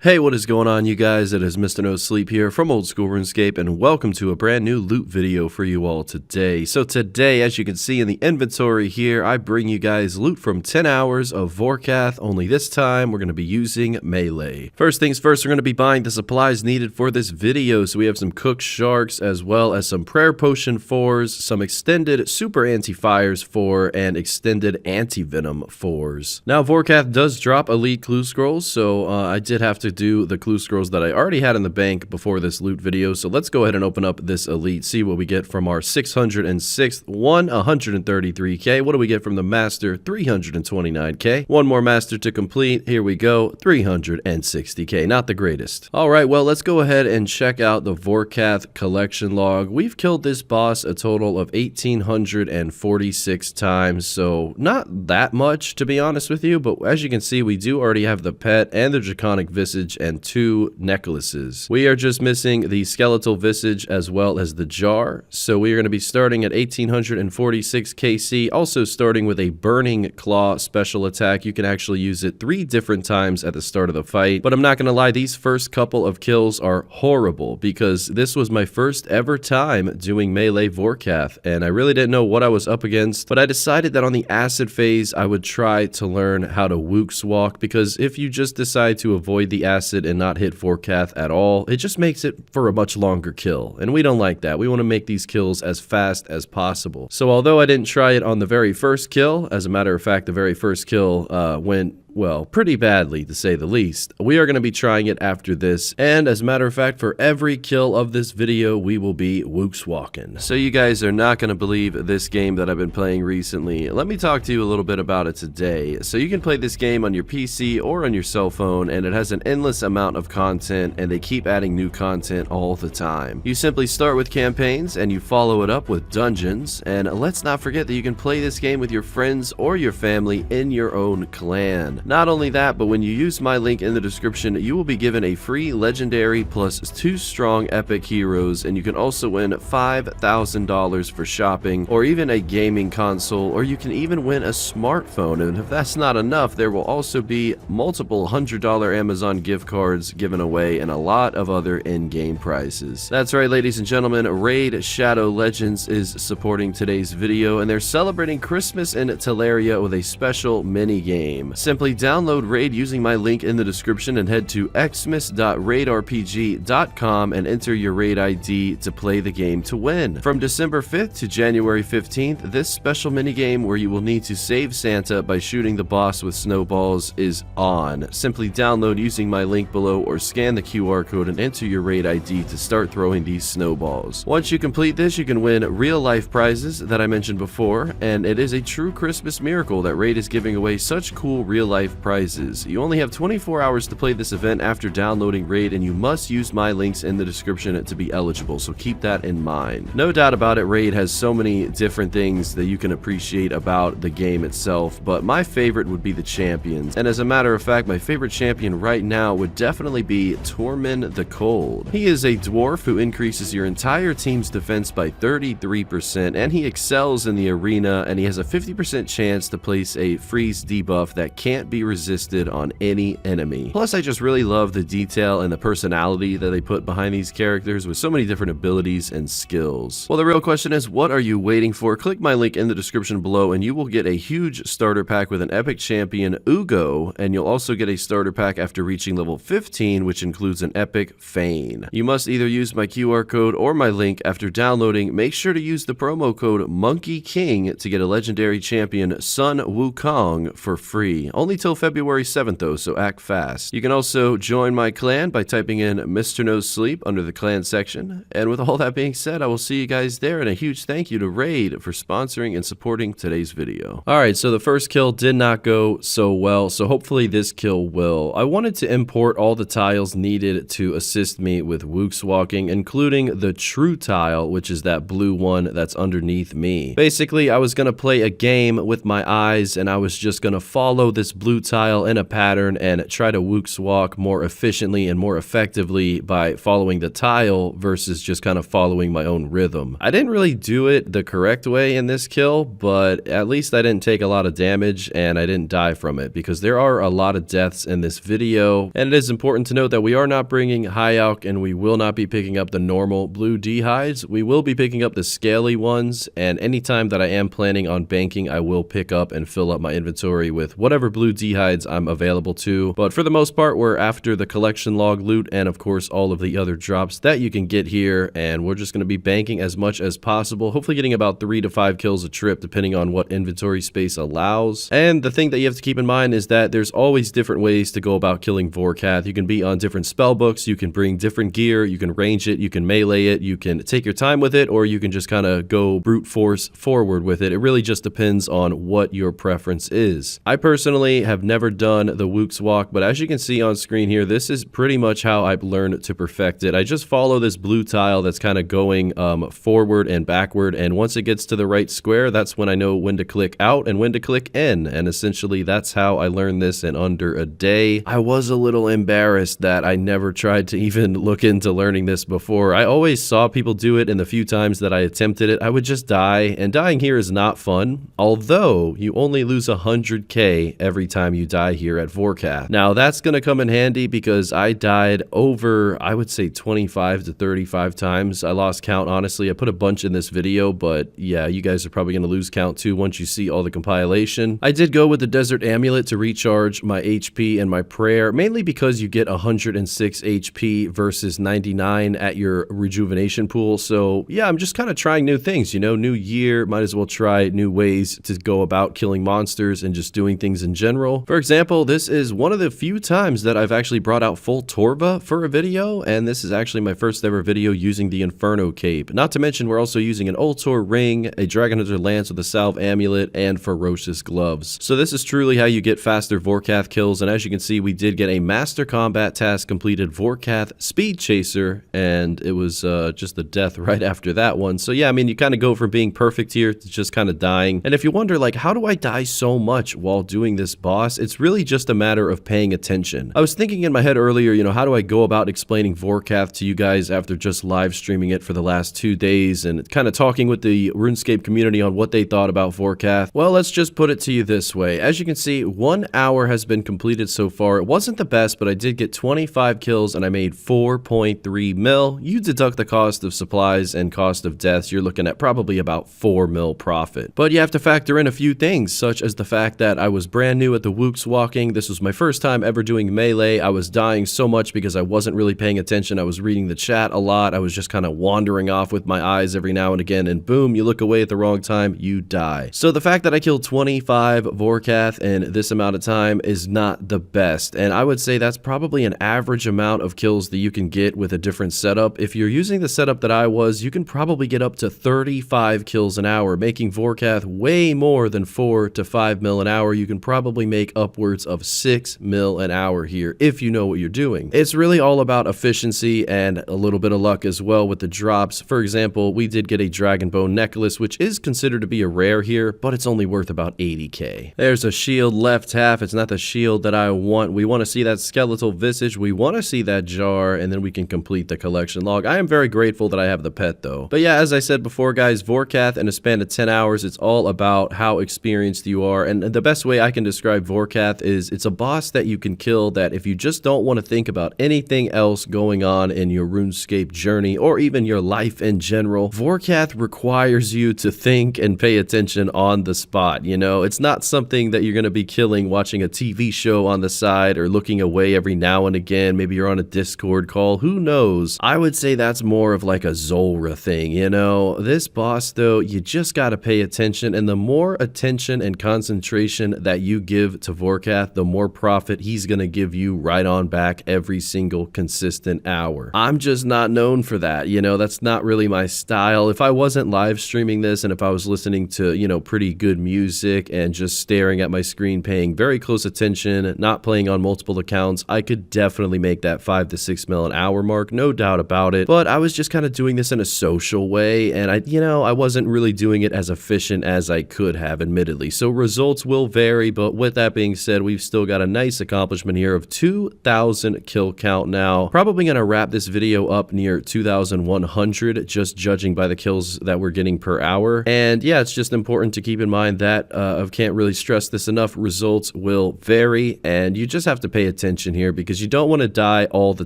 Hey, what is going on, you guys? It is Mr. No Sleep here from Old School RuneScape, and welcome to a brand new loot video for you all today. So today, as you can see in the inventory here, I bring you guys loot from 10 hours of Vorkath, only this time we're going to be using melee. First things first, we're going to be buying the supplies needed for this video. So we have some cooked sharks, as well as some prayer potion 4s, some extended super anti-fires 4, and extended anti-venom 4s. Now, Vorkath does drop elite clue scrolls, so I did have to do the clue scrolls that I already had in the bank before this loot video. So let's go ahead and open up this elite, see what we get from our 606th one, 133k. What do we get from the master? 329k. One more master to complete. Here we go, 360k. Not the greatest. All right, well, let's go ahead and check out the Vorkath collection log. We've killed this boss a total of 1,846 times, so not that much, to be honest with you, but as you can see, we do already have the pet and the draconic visage and 2 necklaces. We are just missing the skeletal visage as well as the jar, so we are going to be starting at 1,846 KC, also starting with a burning claw special attack. You can actually use it 3 different times at the start of the fight, but I'm not going to lie, these first couple of kills are horrible because this was my first ever time doing melee Vorkath, and I really didn't know what I was up against, but I decided that on the acid phase I would try to learn how to Wooks walk, because if you just decide to avoid the acid and not hit Vorkath at all, it just makes it for a much longer kill, and we don't like that. We want to make these kills as fast as possible. So although I didn't try it on the very first kill, as a matter of fact, the very first kill went, well, pretty badly to say the least, we are going to be trying it after this, and as a matter of fact, for every kill of this video, we will be Wooks walking. So you guys are not going to believe this game that I've been playing recently. Let me talk to you a little bit about it today. So you can play this game on your PC or on your cell phone, and it has an endless amount of content, and they keep adding new content all the time. You simply start with campaigns, and you follow it up with dungeons, and let's not forget that you can play this game with your friends or your family in your own clan. Not only that, but when you use my link in the description, you will be given a free legendary plus 2 strong epic heroes, and you can also win $5,000 for shopping, or even a gaming console, or you can even win a smartphone. And if that's not enough, there will also be multiple $100 Amazon gift cards given away and a lot of other in-game prizes. That's right, ladies and gentlemen, Raid Shadow Legends is supporting today's video, and they're celebrating Christmas in Teleria with a special mini game. Simply download Raid using my link in the description and head to xmas.raidrpg.com and enter your Raid ID to play the game to win. From December 5th to January 15th, this special minigame where you will need to save Santa by shooting the boss with snowballs is on. Simply download using my link below or scan the QR code and enter your Raid ID to start throwing these snowballs. Once you complete this, you can win real-life prizes that I mentioned before, and it is a true Christmas miracle that Raid is giving away such cool real-life prizes. You only have 24 hours to play this event after downloading Raid, and you must use my links in the description to be eligible, so keep that in mind. No doubt about it, Raid has so many different things that you can appreciate about the game itself, but my favorite would be the champions, and as a matter of fact, my favorite champion right now would definitely be Tormund the Cold. He is a dwarf who increases your entire team's defense by 33%, and he excels in the arena, and he has a 50% chance to place a freeze debuff that can't be resisted on any enemy. Plus, I just really love the detail and the personality that they put behind these characters with so many different abilities and skills. Well, the real question is, what are you waiting for? Click my link in the description below and you will get a huge starter pack with an epic champion, Ugo, and you'll also get a starter pack after reaching level 15, which includes an epic Fane. You must either use my QR code or my link after downloading. Make sure to use the promo code Monkey King to get a legendary champion, Sun Wukong, for free. Only till February 7th though, so act fast. You can also join my clan by typing in Mr. No Sleep under the clan section. And with all that being said, I will see you guys there, and a huge thank you to Raid for sponsoring and supporting today's video. Alright, so the first kill did not go so well, so hopefully this kill will. I wanted to import all the tiles needed to assist me with Wooks walking, including the true tile, which is that blue one that's underneath me. Basically, I was going to play a game with my eyes, and I was just going to follow this blue blue tile in a pattern and try to wooks walk more efficiently and more effectively by following the tile versus just kind of following my own rhythm. I didn't really do it the correct way in this kill, but at least I didn't take a lot of damage and I didn't die from it, because there are a lot of deaths in this video. And it is important to note that we are not bringing high alk, and we will not be picking up the normal blue D-hides. We will be picking up the scaly ones, and anytime that I am planning on banking, I will pick up and fill up my inventory with whatever blue D-hides I'm available to. But for the most part, we're after the collection log loot and of course all of the other drops that you can get here, and we're just going to be banking as much as possible, hopefully getting about 3 to 5 kills a trip depending on what inventory space allows. And the thing that you have to keep in mind is that there's always different ways to go about killing Vorkath. You can be on different spell books, you can bring different gear, you can range it, you can melee it, you can take your time with it, or you can just kind of go brute force forward with it. It really just depends on what your preference is. I personally have never done the wooks walk, but as you can see on screen here, this is pretty much how I've learned to perfect it. I just follow this blue tile that's kind of going forward and backward, and once it gets to the right square, that's when I know when to click out and when to click in, and essentially that's how I learned this in under a day. I was a little embarrassed that I never tried to even look into learning this before. I always saw people do it, and the few times that I attempted it, I would just die, and dying here is not fun, although you only lose 100k every time you die here at Vorkath. Now that's gonna come in handy because I died over, I would say 25 to 35 times. I lost count, honestly. I put a bunch in this video, but yeah, you guys are probably gonna lose count too once you see all the compilation. I did go with the Desert Amulet to recharge my HP and my prayer, mainly because you get 106 HP versus 99 at your rejuvenation pool. So yeah, I'm just kind of trying new things, you know, new year, might as well try new ways to go about killing monsters and just doing things in general. For example, this is one of the few times that I've actually brought out full Torva for a video, and this is actually my first ever video using the Inferno Cape. Not to mention we're also using an Ultor ring, a Dragon Hunter Lance with a Salve Amulet, and Ferocious Gloves. So this is truly how you get faster Vorkath kills, and as you can see, we did get a Master Combat Task completed Vorkath Speed Chaser, and it was just a death right after that one. So yeah, I mean, you kind of go from being perfect here to just kind of dying. And if you wonder, like, how do I die so much while doing this boss? It's really just a matter of paying attention. I was thinking in my head earlier, you know, how do I go about explaining Vorkath to you guys after just live streaming it for the last 2 days and kind of talking with the RuneScape community on what they thought about Vorkath? Well, let's just put it to you this way. As you can see, 1 hour has been completed so far. It wasn't the best, but I did get 25 kills and I made 4.3 mil. You deduct the cost of supplies and cost of deaths, you're looking at probably about 4 mil profit. But you have to factor in a few things, such as the fact that I was brand new at the wooks walking. This was my first time ever doing melee. I was dying so much because I wasn't really paying attention. I was reading the chat a lot. I was just kind of wandering off with my eyes every now and again, and boom, you look away at the wrong time, you die. So the fact that I killed 25 Vorkath in this amount of time is not the best, and I would say that's probably an average amount of kills that you can get with a different setup. If you're using the setup that I was, you can probably get up to 35 kills an hour, making Vorkath way more than 4 to 5 mil an hour. You can probably make upwards of 6 mil an hour here if you know what you're doing. It's really all about efficiency and a little bit of luck as well with the drops. For example, we did get a Dragon Bone necklace, which is considered to be a rare here, but it's only worth about 80k. There's a shield left half. It's not the shield that I want. We want to see that skeletal visage. We want to see that jar, and then we can complete the collection log. I am very grateful that I have the pet though. But yeah, as I said before, guys, Vorkath in a span of 10 hours, it's all about how experienced you are. And the best way I can describe Vorkath is it's a boss that you can kill that if you just don't want to think about anything else going on in your RuneScape journey or even your life in general, Vorkath requires you to think and pay attention on the spot. You know, it's not something that you're going to be killing watching a TV show on the side or looking away every now and again. Maybe you're on a Discord call, who knows? I would say that's more of like a Zulrah thing, you know? This boss though, you just got to pay attention, and the more attention and concentration that you give to Vorkath, the more profit he's going to give you right on back every single consistent hour. I'm just not known for that, you know? That's not really my style. If I wasn't live streaming this and if I was listening to, you know, pretty good music and just staring at my screen, paying very close attention, not playing on multiple accounts, I could definitely make that 5 to 6 mil an hour mark, no doubt about it. But I was just kind of doing this in a social way, and I wasn't really doing it as efficient as I could have, admittedly. So results will vary, but with with that being said, we've still got a nice accomplishment here of 2,000 kill count now. Probably going to wrap this video up near 2,100, just judging by the kills that we're getting per hour. And yeah, it's just important to keep in mind that I can't really stress this enough. Results will vary, and you just have to pay attention here because you don't want to die all the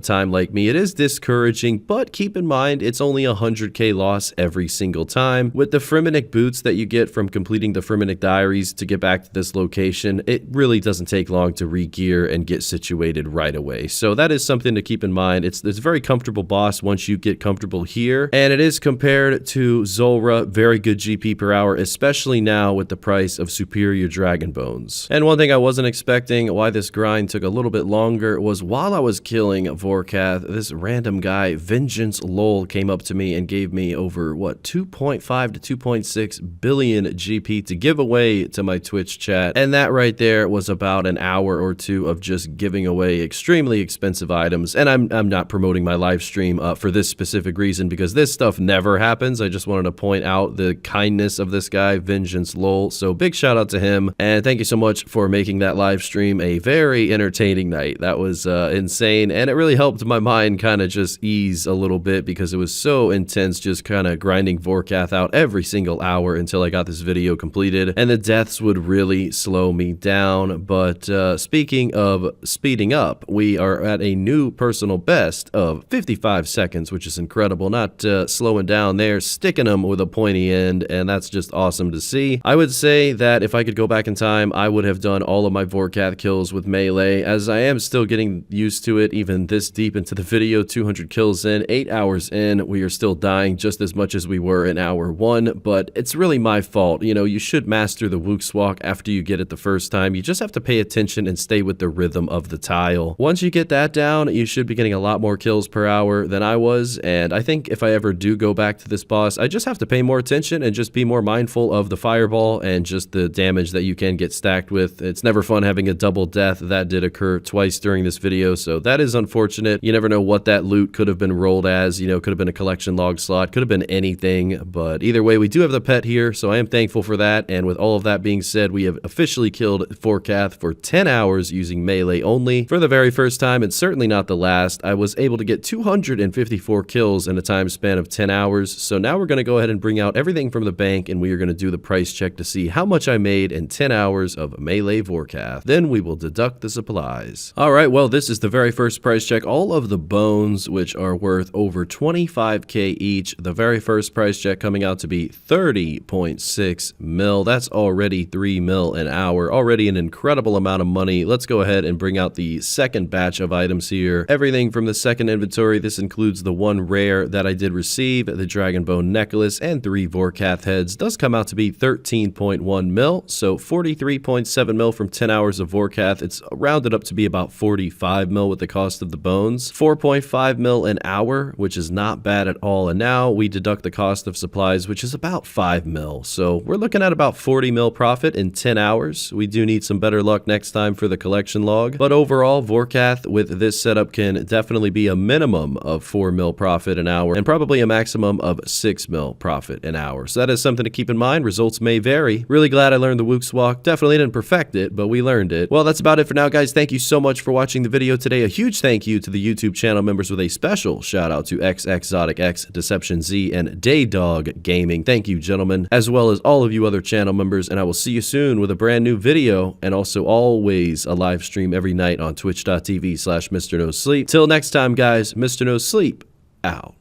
time like me. It is discouraging, but keep in mind it's only 100k loss every single time. With the Ferretbandit boots that you get from completing the Ferretbandit diaries to get back to this location, it really doesn't take long to re-gear and get situated right away. So that is something to keep in mind. It's a very comfortable boss once you get comfortable here, and it is compared to Zulrah, very good GP per hour, especially now with the price of superior dragon bones. And one thing I wasn't expecting, why this grind took a little bit longer, was while I was killing Vorkath, this random guy, Vengeance Lol, came up to me and gave me over, what, 2.5 to 2.6 billion GP to give away to my Twitch chat. And that right there was about an hour or two of just giving away extremely expensive items. And I'm not promoting my live stream for this specific reason because this stuff never happens. I just wanted to point out the kindness of this guy, Vengeance Lol. So big shout out to him. And thank you so much for making that live stream a very entertaining night. That was insane. And it really helped my mind kind of just ease a little bit because it was so intense just kind of grinding Vorkath out every single hour until I got this video completed. And the deaths would really slow me down. But speaking of speeding up, we are at a new personal best of 55 seconds, which is incredible. Not slowing down there, sticking them with a pointy end, and that's just awesome to see. I would say that if I could go back in time, I would have done all of my Vorkath kills with melee, as I am still getting used to it even this deep into the video. 200 kills in, 8 hours in, we are still dying just as much as we were in hour 1, but it's really my fault. You know, you should master the Wooks walk after you get it the first time. You just have to pay attention and stay with the rhythm of the tile. Once you get that down, you should be getting a lot more kills per hour than I was, and I think if I ever do go back to this boss, I just have to pay more attention and just be more mindful of the fireball and just the damage that you can get stacked with. It's never fun having a double death. That did occur twice during this video, so that is unfortunate. You never know what that loot could have been rolled as. You know, could have been a collection log slot, could have been anything, but either way, we do have the pet here, so I am thankful for that. And with all of that being said, we have officially killed Vorkath for 10 hours using melee only. For the very first time, and certainly not the last, I was able to get 254 kills in a time span of 10 hours. So now we're going to go ahead and bring out everything from the bank, and we are going to do the price check to see how much I made in 10 hours of melee Vorkath. Then we will deduct the supplies. All right, well, this is the very first price check. All of the bones, which are worth over 25k each, the very first price check coming out to be 30.6 mil. That's already 3 mil an hour, already an incredible amount of money. Let's go ahead and bring out the second batch of items here. Everything from the second inventory. This includes the one rare that I did receive, the Dragon Bone necklace, and 3 Vorkath heads. Does come out to be 13.1 mil, so 43.7 mil from 10 hours of Vorkath. It's rounded up to be about 45 mil with the cost of the bones. 4.5 mil an hour, which is not bad at all. And now we deduct the cost of supplies, which is about 5 mil. So we're looking at about 40 mil profit in 10 hours. We do need some better luck next time for the collection log. But overall, Vorkath with this setup can definitely be a minimum of 4 mil profit an hour and probably a maximum of 6 mil profit an hour. So that is something to keep in mind. Results may vary. Really glad I learned the Wooks walk. Definitely didn't perfect it, but we learned it. Well, that's about it for now, guys. Thank you so much for watching the video today. A huge thank you to the YouTube channel members with a special shout out to xXzoticx, DeceptionZ, and DaeDogGaming. Thank you, gentlemen, as well as all of you other channel members, and I will see you soon with a brand new video, and also always a live stream every night on twitch.tv/MrNoSleep. Till next time, guys, Mr. No Sleep out.